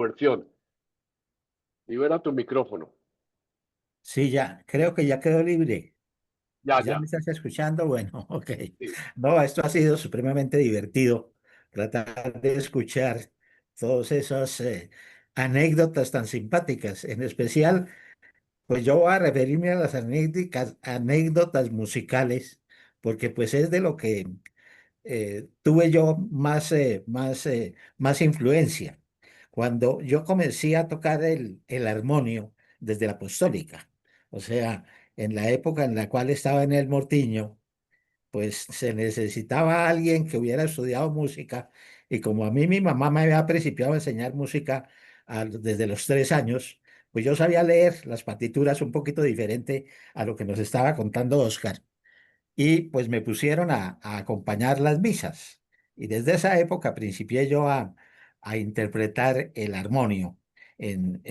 versión. Libera tu micrófono. Sí, ya, creo que ya quedó libre. Ya, ¿Ya ya. me estás escuchando? Bueno, ok. Sí. No, esto ha sido supremamente divertido, tratar de escuchar todas esas anécdotas tan simpáticas. En especial, pues yo voy a referirme a las anécdotas musicales, porque pues es de lo que tuve yo más influencia. Cuando yo comencé a tocar el armonio desde la apostólica, o sea, en la época en la cual estaba en el Mortiño, pues se necesitaba alguien que hubiera estudiado música, y como a mí mi mamá me había principiado a enseñar música desde los 3 años, pues yo sabía leer las partituras un poquito diferente a lo que nos estaba contando Oscar, y pues me pusieron a acompañar las misas. Y desde esa época principié yo a interpretar el armonio en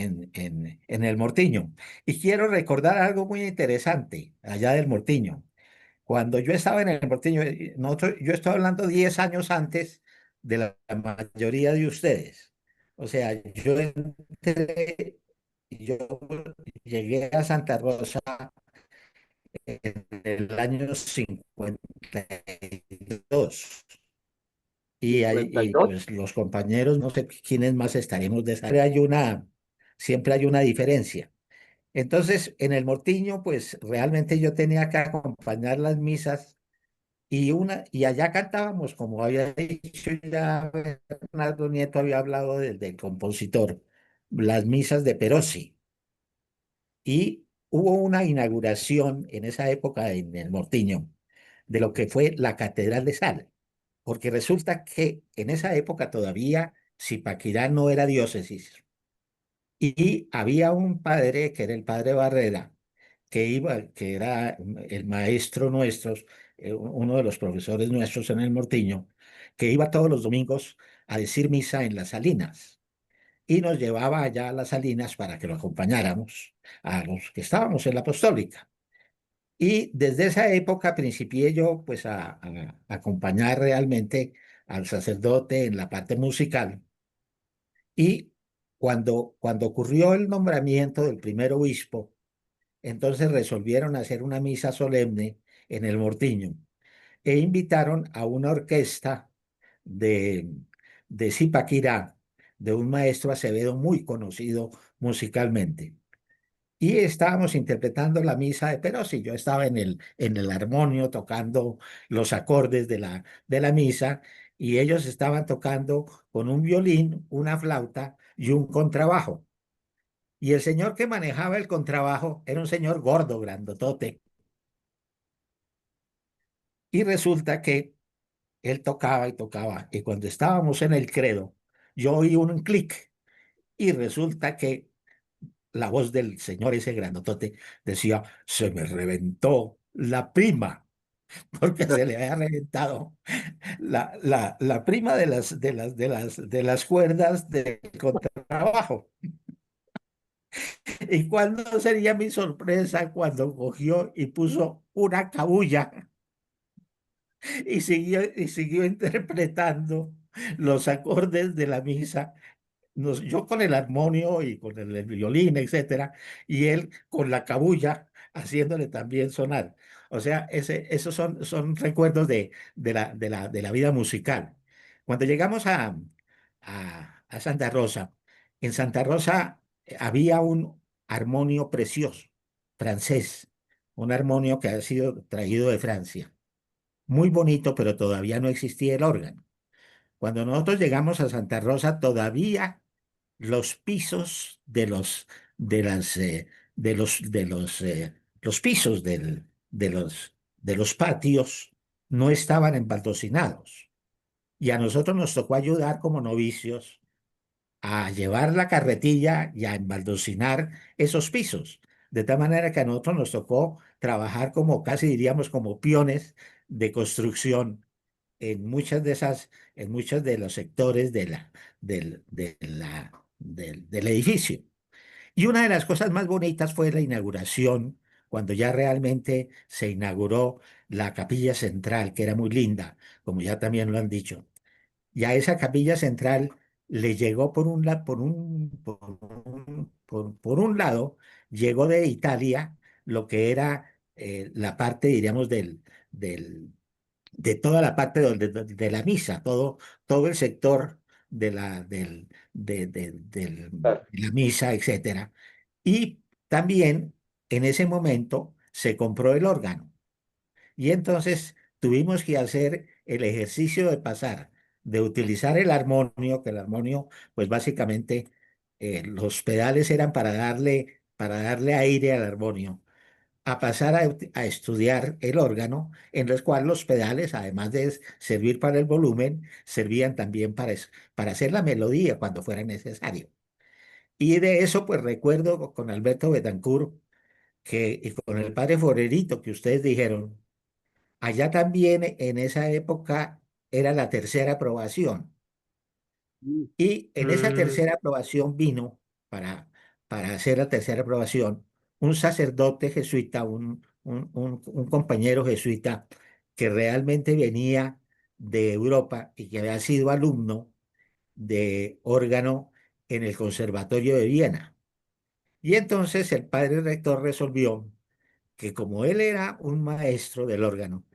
el Mortiño. Y quiero recordar algo muy interesante allá del Mortiño. Cuando yo estaba en el Mortiño, yo estoy hablando 10 años antes de la mayoría de ustedes. O sea, yo llegué a Santa Rosa en el año 52. Y 52. pues los compañeros, no sé quiénes más estaremos de esa. Siempre hay una diferencia. Entonces, en el Mortiño, pues realmente yo tenía que acompañar las misas, y allá cantábamos, como había dicho ya Bernardo Nieto, había hablado del compositor, las misas de Perosi. Y hubo una inauguración en esa época en el Mortiño de lo que fue la Catedral de Sal, porque resulta que en esa época todavía Zipaquirá no era diócesis, y había un padre que era el padre Barrera, que era el maestro nuestro, uno de los profesores nuestros en el Mortiño, que iba todos los domingos a decir misa en las Salinas, y nos llevaba allá a las Salinas para que lo acompañáramos a los que estábamos en la apostólica. Y desde esa época principié yo pues a acompañar realmente al sacerdote en la parte musical. Y cuando ocurrió el nombramiento del primer obispo, entonces resolvieron hacer una misa solemne en el Mortiño, e invitaron a una orquesta de, de Zipaquirá, de un maestro Acevedo muy conocido musicalmente. Y estábamos interpretando la misa de Perosi. Yo estaba en el armonio tocando los acordes de la misa, y ellos estaban tocando con un violín, una flauta y un contrabajo. Y el señor que manejaba el contrabajo era un señor gordo, grandotote. Y resulta que él tocaba y tocaba. Y cuando estábamos en el credo, yo oí un clic, y resulta que la voz del señor ese grandotote decía: se me reventó la prima, porque se le había reventado la prima de las cuerdas del contrabajo. ¿Y cuándo sería mi sorpresa cuando cogió y puso una cabulla y siguió interpretando los acordes de la misa? Yo con el armonio y con el violín, etcétera, y él con la cabulla haciéndole también sonar. O sea, esos son recuerdos de la vida musical. Cuando llegamos a Santa Rosa, en Santa Rosa había un armonio precioso, francés, un armonio que ha sido traído de Francia. Muy bonito, pero todavía no existía el órgano. Cuando nosotros llegamos a Santa Rosa, todavía los pisos los pisos de los patios no estaban embaldosinados. Y a nosotros nos tocó ayudar como novicios a llevar la carretilla y a embaldosinar esos pisos. De tal manera que a nosotros nos tocó trabajar como, casi diríamos, como peones de construcción en muchos de los sectores del edificio. Y una de las cosas más bonitas fue la inauguración, cuando ya realmente se inauguró la capilla central, que era muy linda, como ya también lo han dicho. Y a esa capilla central le llegó por un lado, llegó de Italia lo que era la parte, diríamos, del, de toda la parte de la misa, todo el sector Claro. de la misa, etcétera. Y también en ese momento se compró el órgano. Y entonces tuvimos que hacer el ejercicio de pasar, de utilizar el armonio, que el armonio, pues básicamente los pedales eran para darle aire al armonio, a pasar a estudiar el órgano, en los cuales los pedales, además de servir para el volumen, servían también para hacer la melodía cuando fuera necesario. Y de eso, pues recuerdo con Alberto Betancourt y con el padre Forerito que ustedes dijeron. Allá también en esa época era la tercera aprobación. Y en esa Mm. tercera aprobación vino, para hacer la tercera aprobación, un sacerdote jesuita, un compañero jesuita que realmente venía de Europa y que había sido alumno de órgano en el Conservatorio de Viena. Y entonces el padre rector resolvió que como él era un maestro del órgano,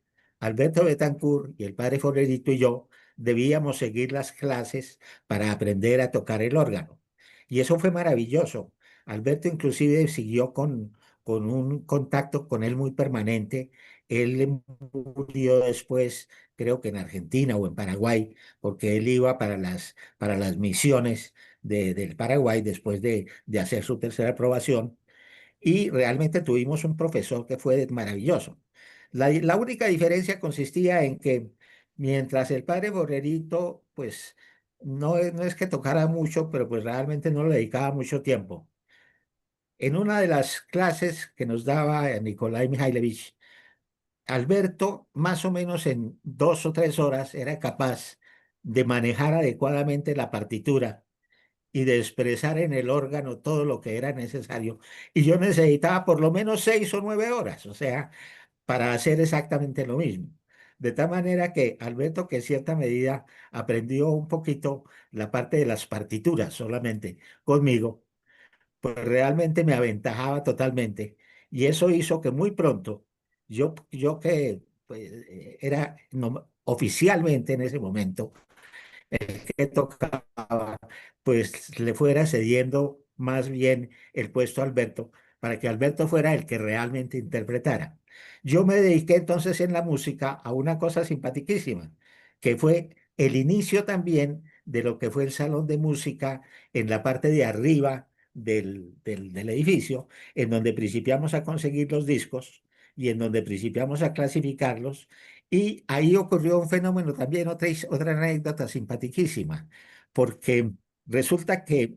Alberto Betancourt y el padre Forerito y yo debíamos seguir las clases para aprender a tocar el órgano. Y eso fue maravilloso. Alberto inclusive siguió con un contacto con él muy permanente. Él murió después, creo que en Argentina o en Paraguay, porque él iba para las misiones del Paraguay después de hacer su tercera aprobación y realmente tuvimos un profesor que fue maravilloso. La única diferencia consistía en que mientras el padre Borrerito, pues no es que tocara mucho, pero pues realmente no le dedicaba mucho tiempo. En una de las clases que nos daba Nikolai Mikhailovich, Alberto, más o menos en 2 o 3 horas, era capaz de manejar adecuadamente la partitura y de expresar en el órgano todo lo que era necesario. Y yo necesitaba por lo menos 6 o 9 horas, o sea, para hacer exactamente lo mismo. De tal manera que Alberto, que en cierta medida aprendió un poquito la parte de las partituras solamente conmigo, pues realmente me aventajaba totalmente. Y eso hizo que muy pronto, yo que pues, era oficialmente en ese momento, que tocaba, pues le fuera cediendo más bien el puesto a Alberto, para que Alberto fuera el que realmente interpretara. Yo me dediqué entonces en la música a una cosa simpaticísima, que fue el inicio también de lo que fue el salón de música en la parte de arriba del edificio, en donde principiamos a conseguir los discos y en donde principiamos a clasificarlos y ahí ocurrió un fenómeno también, otra anécdota simpaticísima, porque resulta que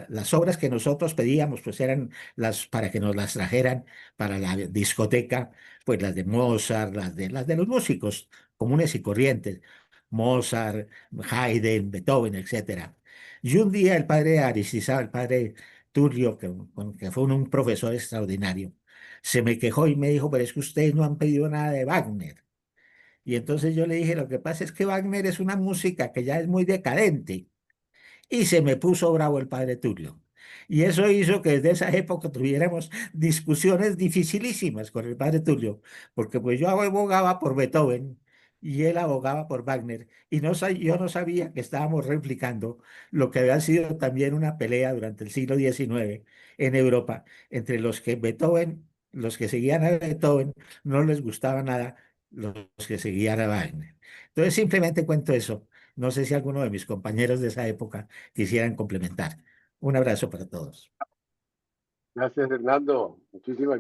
las obras que nosotros pedíamos, pues eran las para que nos las trajeran para la discoteca, pues las de Mozart, las de los músicos comunes y corrientes, Mozart, Haydn, Beethoven, etcétera. Y un día el padre Aristizábal, el padre Tulio, que fue un profesor extraordinario, se me quejó y me dijo, pero es que ustedes no han pedido nada de Wagner. Y entonces yo le dije, lo que pasa es que Wagner es una música que ya es muy decadente. Y se me puso bravo el padre Tulio. Y eso hizo que desde esa época tuviéramos discusiones dificilísimas con el padre Tulio, porque pues yo abogaba por Beethoven y él abogaba por Wagner, y yo no sabía que estábamos replicando lo que había sido también una pelea durante el siglo XIX en Europa, entre los que seguían a Beethoven, no les gustaba nada los que seguían a Wagner. Entonces simplemente cuento eso. No sé si alguno de mis compañeros de esa época quisieran complementar. Un abrazo para todos. Gracias, Hernando. Muchísimas